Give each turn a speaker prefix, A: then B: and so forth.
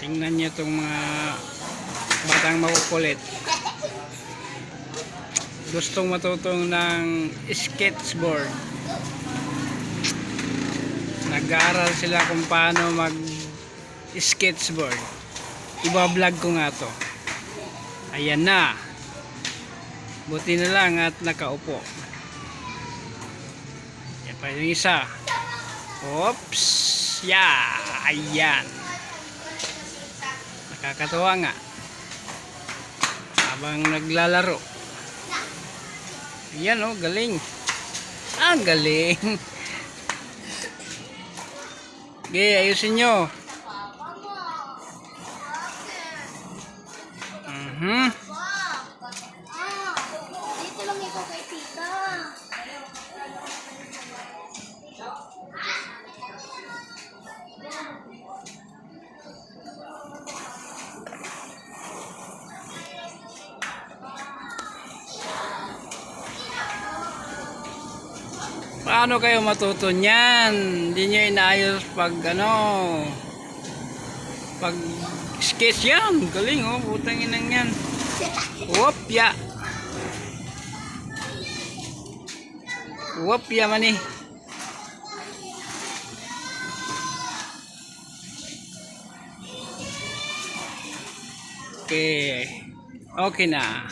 A: Tingnan nyo itong mga batang makukulit. Gustong matutong ng skateboard. Nag-aaral sila kung paano mag-skateboard. Iba-vlog ko nga to. Ayan na. Buti na lang at nakaupo. Yan pa yung isa. Oops. Yeah. Ayan. Nakakatuwa nga. Habang naglalaro. Ayan oh, galing. Ang galing. Okay, ayusin nyo.
B: Dito lang ito kay tita.
A: Paano kayo matuto niyan? Hindi nyo inaayos pag pag sketch yan. Galing oh, putang inang yan. Wopya. Wopya man eh. Okay. Okay na.